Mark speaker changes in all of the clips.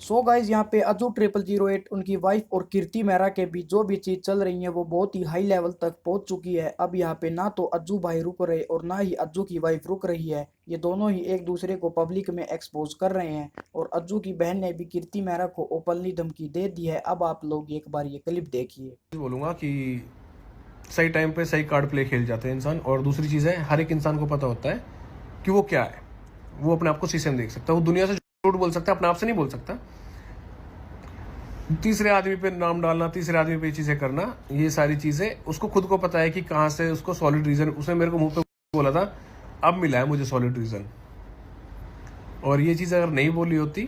Speaker 1: So guys यहाँ पे अज्जू 0008 उनकी वाइफ और कीर्ति मेहरा के बीच जो भी चीज चल रही है वो बहुत ही हाई लेवल तक पहुंच चुकी है। अब यहाँ पे ना तो अज्जू भाई रुक रहे और ना ही अज्जू की वाइफ रुक रही है। ये दोनों ही एक दूसरे को पब्लिक में एक्सपोज कर रहे हैं और अज्जू की बहन ने भी कीर्ति मेहरा को ओपनली धमकी दे दी है। अब आप लोग एक बार ये क्लिप देखिए।
Speaker 2: बोलूंगा कि सही टाइम पे सही कार्ड प्ले खेल जाते हैं इंसान। और दूसरी चीज है, हर एक इंसान को पता होता है कि वो क्या है। वो अपने आप को शीशे में देख सकता है, वो दुनिया से झूठ बोल सकता है, अपने आप से नहीं बोल सकता। तीसरे आदमी पे नाम डालना, तीसरे आदमी पे चीजें करना, ये सारी चीजें उसको खुद को पता है कि कहां से उसको सॉलिड रीजन। उसने मेरे को मुंह पे बोला था, अब मिला है मुझे सॉलिड रीजन। और ये चीज अगर नहीं बोली होती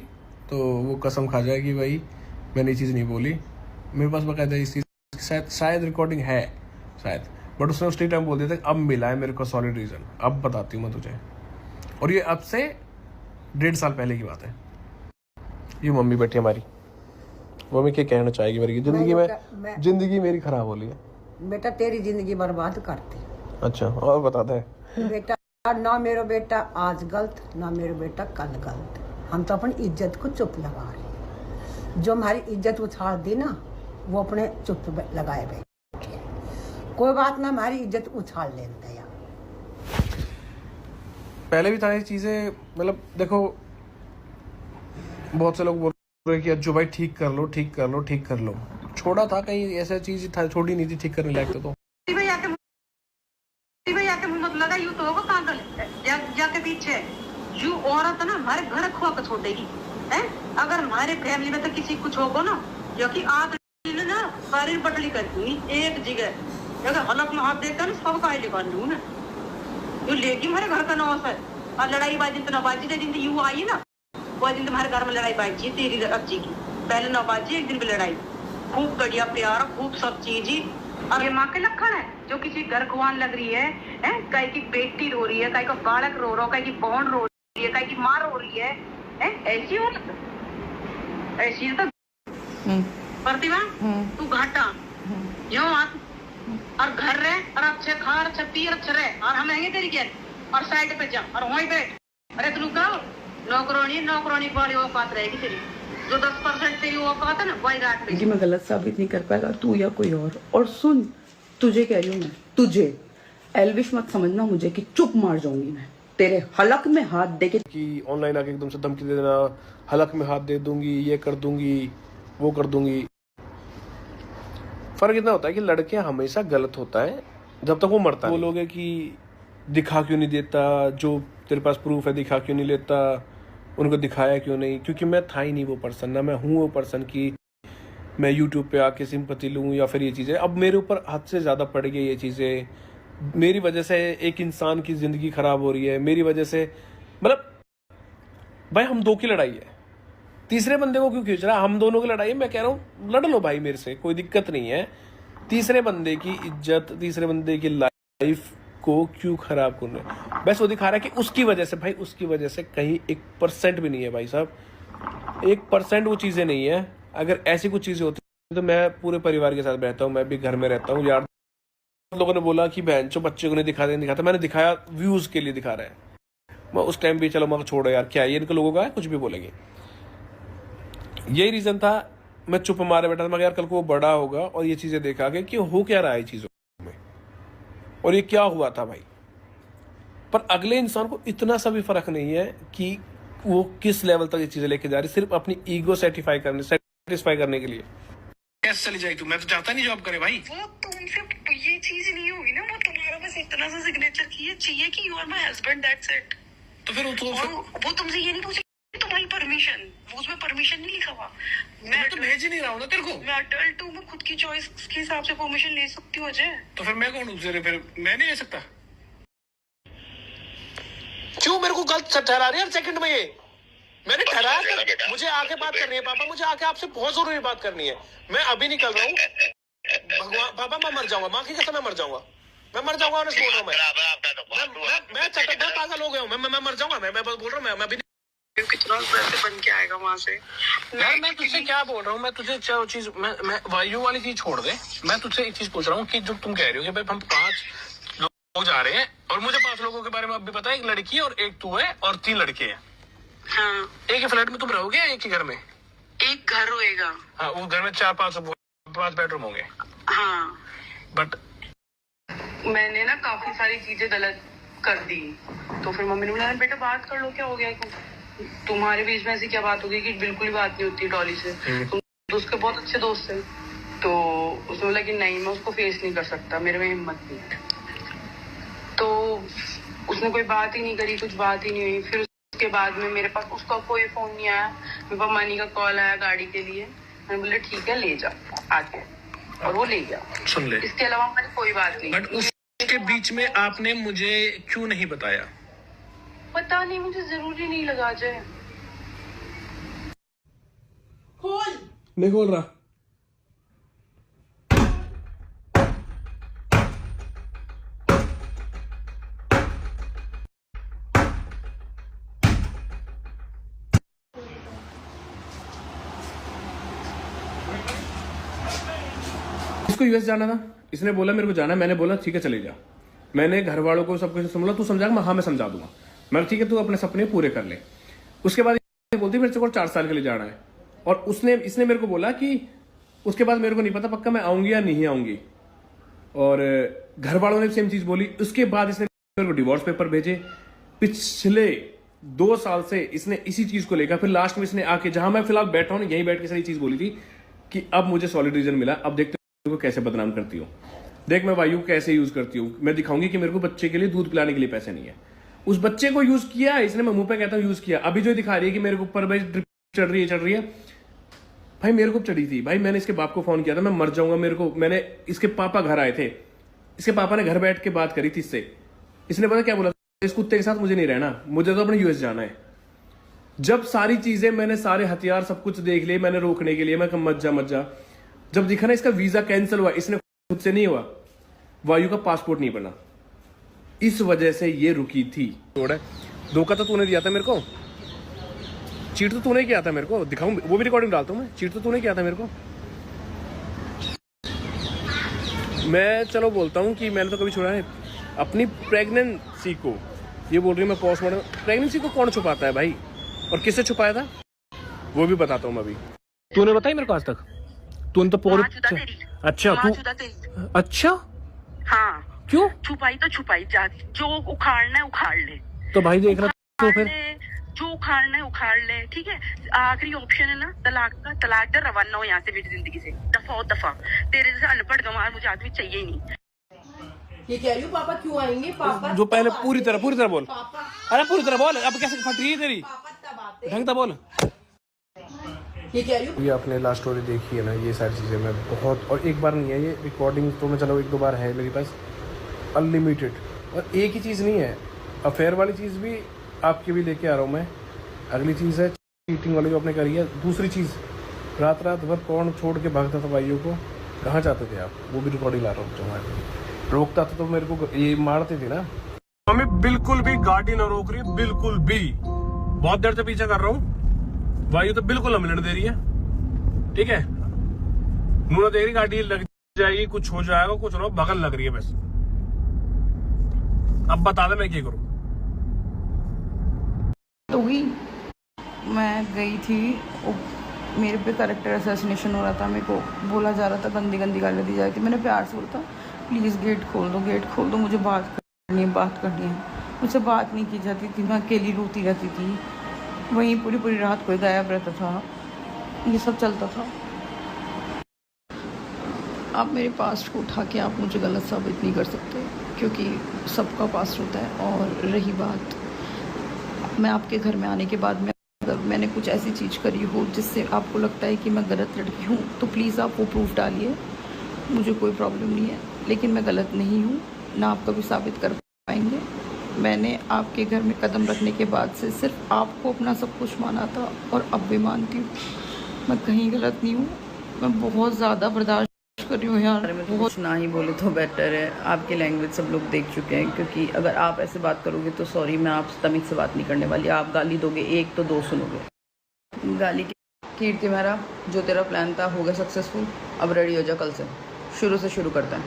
Speaker 2: तो वो कसम खा जाए कि भाई मैंने ये चीज नहीं बोली। मेरे पास बकायदा इस चीज शायद रिकॉर्डिंग है शायद, बट उसने उस टाइम बोल दिया था अब मिला है मेरे को सॉलिड रीजन, अब बताती हूँ मैं तुझे। और ये अब से 1.5 साल पहले की बात है। ये मम्मी बैठी हमारी, मम्मी क्या कहना चाहेगी मेरी जिंदगी में जिंदगी मेरी खराब हो रही है।
Speaker 3: बेटा तेरी जिंदगी बर्बाद करती।
Speaker 2: अच्छा, और बताते हैं
Speaker 3: बेटा ना मेरा बेटा आज गलत, ना मेरा बेटा कल गलत। हम तो अपनी इज्जत को चुप लगा रहे हैं। जो हमारी इज्जत उछाल दी ना वो अपने चुप लगाए बैठे। कोई बात ना, हमारी इज्जत उछाल लेते यार।
Speaker 2: पहले भी था ये चीजें, मतलब देखो बहुत से लोग बोल रहे कि अज्जू भाई ठीक कर लो, ठीक कर लो, ठीक कर लो। छोड़ा था कहीं ऐसा चीज था, छोड़ी नहीं थी ठीक करने लायक तो
Speaker 4: मत लगा यूं तो होगा पागल जाके पीछे यू औरत ना हमारे घर खो के छोड़ देगी है। अगर हमारे फैमिली में तो किसी कुछ होगा ना, जो कि आप ना सारी बटली कर दूंगी एक जगह। अगर हलक में हाथ देकर ना सब का निकाल लूँ ना, यू लेगी हमारे घर का नौस है। और लड़ाई बाजी तो नबाजी दिन यू आई ना, वो दिन तुम्हारे घर में लड़ाई बाजी तेरी अच्छी की पहले नबाजी, एक दिन भी लड़ाई। खूब बढ़िया प्यार, खूब सब चीज ही। और ये माँ के लक्षण है जो किसी घर खुआन लग रही है, कहीं की बेटी रो रही है, कहीं का बालक रो रहा, कहीं की बहन रो रही है, कहीं की माँ रो रही है, ऐसी हो ऐसी तो प्रतिभा तू घाटा यो और घर रहे और अच्छे खा अच्छे पी अच्छे रहे और हम रहेंगे तेरी क्या और साइड पे जा और वहीं बैठ। अरे तू का नौकरानी वाली औकात रहेगी तेरी, जो 10% तेरी औकात है ना वही रात पे।
Speaker 5: मैं गलत साबित नहीं कर पाएगा तू या कोई और सुन तुझे कह रही हूँ मैं, तुझे एल्विश मत समझना मुझे कि चुप मार जाऊंगी मैं तेरे हलक में हाथ दे के।
Speaker 2: कि ऑनलाइन आके एकदम से धमकी दे देना, हलक में हाथ दे दूंगी, ये कर दूंगी, वो कर दूंगी। फर्क इतना होता है कि लड़के हमेशा गलत होता है जब तक वो मरता है। वो लोग है कि दिखा क्यों नहीं देता, जो तेरे पास प्रूफ है दिखा क्यों नहीं लेता, उनको दिखाया क्यों नहीं। क्योंकि मैं था ही नहीं वो पर्सन, ना मैं हूँ वो पर्सन की मैं यूट्यूब पे आके सिंपैथी लूँ या फिर ये चीज़ें। अब मेरे ऊपर हद से ज़्यादा पड़ गई ये चीज़ें, मेरी वजह से एक इंसान की ज़िंदगी ख़राब हो रही है, मेरी वजह से। मतलब भाई हम दो की लड़ाई है, तीसरे बंदे को क्यों खींच रहा है? हम दोनों की लड़ाई है। मैं कह रहा हूँ लड़ लो भाई मेरे से, कोई दिक्कत नहीं है। तीसरे बंदे की इज्जत, तीसरे बंदे की लाइफ को क्यों खराब करना? बस वो दिखा रहा है कि उसकी वजह से, भाई उसकी वजह से कहीं 1% भी नहीं है भाई साहब, 1% वो चीज़ें नहीं है। अगर ऐसी कुछ चीज़ें होती तो मैं पूरे परिवार के साथ रहता हूँ, मैं भी घर में रहता हूँ यार। लोगों ने बोला कि बहन चो बच्चे को नहीं दिखाता, मैंने दिखाया व्यूज के लिए दिखा रहा है। मैं उस टाइम भी चलो मैं छोड़ो यार, क्या ये इनके लोगों का है, कुछ भी बोलेंगे। यही रीजन था, मैं चुप मारे बैठा था। मगर यार कल को वो बड़ा होगा और ये चीजें देखा गया कि हो क्या रहा है चीजों में और ये क्या हुआ था भाई। पर अगले इंसान को इतना सा भी फर्क नहीं है कि वो किस लेवल तक ये चीजें लेके जा रही, सिर्फ अपनी ईगो सेटिस्फाई करने के लिए। कैसे चली जाएगी तू? मैं तो चाहता नहीं जॉब करे भाई।
Speaker 4: वो तुमसे ये चीज नहीं होगी ना, वो तुम्हारा बस इतना सा सिग्नेचर चाहिए कि you are my husband, that's it.
Speaker 2: तो फिर
Speaker 4: वो तुमसे ये नहीं पूछे तुम्हारी परमिशन, वो उसमें परमिशन नहीं लिखा हुआ।
Speaker 2: मैं तो भेज ही नहीं रहा हूँ ना तेरे को।
Speaker 4: मैं अडल्ट हूँ, मैं खुद की चॉइस के हिसाब से परमिशन ले सकती हूँ अजय।
Speaker 2: तो फिर मैं कौन हूँ? फिर मैं नहीं ले सकता? क्यों मेरे को गलत ठहरा रही है हर सेकंड में? ये मैंने ठहराया, मुझे आके बात करनी है पापा, मुझे आके आपसे बहुत जरूरी बात करनी है। मैं अभी निकल रहा हूँ भगवान। पापा मैं मर जाऊंगा, माँ की कसम मैं मर जाऊंगा, मैं मर जाऊंगा। बोल रहा हूँ मैं पागल हो गया हूँ, मैं मर जाऊंगा। मैं बोल रहा हूँ मैं अभी
Speaker 4: कितना पैसे बन के आएगा वहां से।
Speaker 2: यार मैं तुझसे क्या बोल रहा हूँ, मैं तुझे चीज मैं वायु वाली चीज छोड़ दे। मैं तुझसे एक चीज पूछ रहा हूँ कि जो तुम कह रही हो कि भाई हम 5 लोग जा रहे हैं और मुझे 5 लोगों के बारे में अब भी पता है, एक लड़की है और एक तू है और 3 लड़के हैं।
Speaker 4: हाँ।
Speaker 2: एक ही फ्लैट में तुम रहोगे या एक ही घर में?
Speaker 5: एक घर होएगा।
Speaker 2: हाँ, वो घर में 4-5 बेडरूम होंगे।
Speaker 5: हाँ,
Speaker 2: बट
Speaker 5: मैंने ना काफी सारी चीजें गलत कर दी, तो फिर मम्मी ने बोला बेटा बात कर लो, क्या हो गया, तुम्हारे बीच में ऐसी क्या बात हो गई कि बिल्कुल ही बात नहीं होती डॉली से, तुम तो उसके बहुत अच्छे दोस्त थे। तो उसने बोला कि नहीं, मैं उसको फेस नहीं कर सकता, मेरे में हिम्मत नहीं है। तो उसने कोई बात ही नहीं करी, कुछ बात ही नहीं हुई। फिर उसके बाद में मेरे पास उसका कोई फोन नहीं आया, मेरे पास मनी का कॉल आया गाड़ी के लिए, मैंने बोला ठीक है ले जा आके, और वो ले गया।
Speaker 2: सुन ले,
Speaker 5: इसके अलावा हमारी कोई बात नहीं।
Speaker 2: बट उसके बीच में आपने मुझे क्यों नहीं बताया?
Speaker 5: पता नहीं, मुझे जरूरी नहीं लगा। जय
Speaker 2: नहीं खोल रहा। इसको यूएस जाना था, इसने बोला मेरे को जाना है, मैंने बोला ठीक है चले जा। मैंने घर वालों को सब कुछ समझा, तू समझाएगा? हाँ मैं समझा दूंगा। मैं ठीक है तू अपने सपने पूरे कर ले। उसके बाद बोलती मेरे को 4 साल के लिए जाना है, और इसने मेरे को बोला कि उसके बाद मेरे को नहीं पता पक्का मैं आऊंगी या नहीं आऊंगी, और घर वालों ने सेम चीज बोली। उसके बाद इसने मेरे को डिवोर्स पेपर भेजे। पिछले 2 साल से इसने इसी चीज को लेकर, फिर लास्ट में इसने आके जहां मैं फिलहाल बैठा हूं यहीं बैठ के सारी चीज बोली थी कि अब मुझे सॉलिड रीजन मिला, अब देखते को कैसे बदनाम करती हूँ, देख मैं वायु कैसे यूज करती हूँ, मैं दिखाऊंगी कि मेरे को बच्चे के लिए दूध पिलाने के लिए पैसे नहीं है। उस बच्चे को यूज किया इसने, मैं मुंह पे कहता हूँ यूज किया। अभी जो दिखा रही है कि मेरे को ऊपर भाई ड्रिप चढ़ रही है, भाई मेरे को चढ़ी थी भाई। मैंने इसके बाप को फोन किया था, मैं मर जाऊंगा मेरे को। मैंने इसके पापा घर आए थे, इसके पापा ने घर बैठ के बात करी थी इससे। इसने पता क्या बोला, इस कुत्ते के साथ मुझे नहीं रहना, मुझे तो अपने यूएस जाना है। जब सारी चीजें मैंने, सारे हथियार सब कुछ देख लिए मैंने रोकने के लिए, मैं कहा मत जा। जब दिखा ना इसका वीजा कैंसिल हुआ, इसने खुद से नहीं हुआ, वायु का पासपोर्ट नहीं बना, इस वजह से ये रुकी थी। धोखा तो तूने दिया था मेरे को, चीट तो तूने किया था मेरे को, दिखाऊं वो भी रिकॉर्डिंग डालता हूं मैं। चीट तो तूने किया था मेरे को। मैं चलो बोलता हूं कि मैंने तो कभी छोड़ा है अपनी प्रेगनेंसी को। ये बोल रही है मैं पोस्टमार्टम, प्रेगनेंसी को कौन छुपाता है भाई, और किससे छुपाया था वो भी बताता हूं मैं अभी। तूने बताई मेरे को आज तक? तूने तो पूरी अच्छा
Speaker 5: हाँ
Speaker 2: क्यों
Speaker 5: छुपाई तो छुपाई जा, जो उखाड़ना है उखाड़ ले।
Speaker 2: तो भाई देख रहा तो फिर
Speaker 5: जो उखाड़ना है उखाड़ ले, ठीक है। आखिरी ऑप्शन है ना तलाक का, तलाक दे, रवाना हो यहाँ से मेरी जिंदगी से, दफा। तेरे जैसा अनपढ़ गंवार मुझे आदमी चाहिए ही नहीं।
Speaker 6: ये कह रही हूँ पापा क्यों आएंगे? पापा
Speaker 2: जो पहले पूरी तरह बोल, अरे पूरी तरह बोल, अब कैसे फट रही है तेरी, ढंग से बोल।
Speaker 6: ये कह रही हूँ,
Speaker 2: ये आपने लास्ट स्टोरी देखी है ना, ये सारी चीज़ें मैं बहुत, और एक बार नहीं है ये रिकॉर्डिंग तो मैं चलो 1-2 बार है मेरे पास अनलिमिटेड। और एक ही चीज़ नहीं है, अफेयर वाली चीज़ भी आपके भी लेके आ रहा हूँ मैं। अगली चीज़ है चीटिंग वाली जो आपने करी है। दूसरी चीज़, रात भर कौन छोड़ के भागता था भाइयों को, कहाँ जाते थे आप, वो भी रिकॉर्डिंग ला रहा हूँ। तुम्हारे रोकता था तो मेरे को ये मारते थे ना। मम्मी बिल्कुल भी गाड़ी ना रोक रही, बिल्कुल भी। बहुत देर से पीछा कर रहा हूँ, वायु तो बिल्कुल न मिलने दे रही है, ठीक है। नूना देख रही गाड़ी लग जाएगी, कुछ हो जाएगा, कुछ हो, बगल लग रही है बस। अब बता दे मैं क्या करूं।
Speaker 5: तो ही मैं गई थी, मेरे पे कैरेक्टर असैसिनेशन हो रहा था, मेरे को बोला जा रहा था, गंदी गाली दी जा रही थी। मैंने प्यार से बोला था प्लीज़ गेट खोल दो, मुझे बात करनी है। मुझसे बात नहीं की जाती थी, मैं अकेली रोती रहती थी, वहीं पूरी रात कोई गायब रहता था, ये सब चलता था। आप मेरे पास्ट को उठा के आप मुझे गलत साबित नहीं कर सकते, क्योंकि सबका पास्ट होता है। और रही बात, मैं आपके घर में आने के बाद में अगर मैंने कुछ ऐसी चीज़ करी हो जिससे आपको लगता है कि मैं गलत लड़की हूँ, तो प्लीज़ आप वो प्रूफ डालिए, मुझे कोई प्रॉब्लम नहीं है। लेकिन मैं गलत नहीं हूँ, ना आप कभी साबित कर पाएंगे। मैंने आपके घर में कदम रखने के बाद से सिर्फ आपको अपना सब कुछ माना था, और अब भी मानती हूँ। मैं कहीं गलत नहीं हूँ, मैं बहुत ज़्यादा बर्दाश्त कर रही हूँ यार।
Speaker 7: कुछ ना ही बोले तो बेटर है, आपकी लैंग्वेज सब लोग देख चुके हैं। क्योंकि अगर आप ऐसे बात करोगे तो सॉरी, मैं आपसे तमीज़ से बात नहीं करने वाली। आप गाली दोगे 1 तो 2 सुनोगे गाली की। कीर्ति मेरा जो तेरा प्लान था हो गया सक्सेसफुल, अब रेडी हो जा, कल से शुरू करते हैं।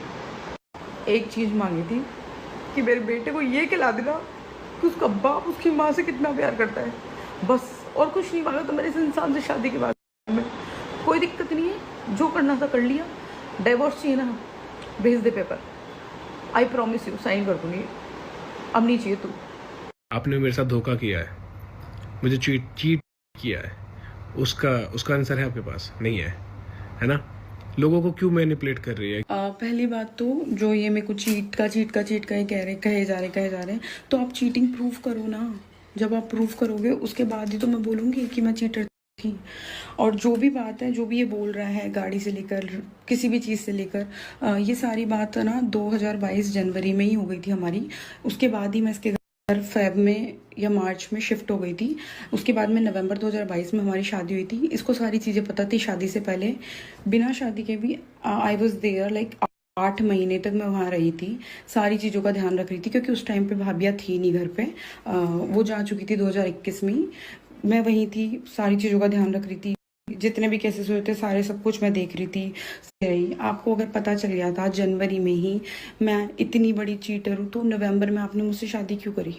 Speaker 5: एक चीज़ मांगी थी कि मेरे बेटे को ये खिला देना कि उसका बाप उसकी माँ से कितना प्यार करता है, बस। और कुछ नहीं मांगा तो मेरे इस इंसान से शादी के बाद में।
Speaker 7: कोई दिक्कत नहीं है, जो करना था कर लिया। डिवोर्स चाहिए ना, भेज दे paper, I promise you sign कर दूंगी, अब नहीं चाहिए तू।
Speaker 2: आपने मेरे साथ धोखा किया है, मुझे चीट किया है, उसका आंसर है आपके पास? नहीं है ना? लोगों को क्यों मैनिपुलेट कर रही है?
Speaker 7: पहली बात तो जो ये मेरे को चीट का कहे जा रहे हैं, तो आप चीटिंग प्रूव करो ना। जब आप प्रूव करोगे उसके बाद ही तो मैं बोलूँगी कि मैं चीटर थी। और जो भी बात है, जो भी ये बोल रहा है गाड़ी से लेकर किसी भी चीज़ से लेकर, ये सारी बात ना 2022 जनवरी में ही हो गई थी हमारी। उसके बाद ही मैं इसके घर फेब में या मार्च में शिफ्ट हो गई थी। उसके बाद में नवंबर 2022 में हमारी शादी हुई थी। इसको सारी चीज़ें पता थी शादी से पहले, बिना शादी के भी। आई वॉज देयर लाइक 8 महीने तक मैं वहाँ रही थी, सारी चीज़ों का ध्यान रख रही थी, क्योंकि उस टाइम पे भाभिया थी नहीं घर पे। वो जा चुकी थी 2021 में ही। मैं वहीं थी, सारी चीज़ों का ध्यान रख रही थी, जितने भी केसेस हुए थे सारे सब कुछ मैं देख रही थी। आपको अगर पता चल गया था जनवरी में ही मैं इतनी बड़ी चीटर हूँ, तो नवंबर में आपने मुझसे शादी क्यों करी?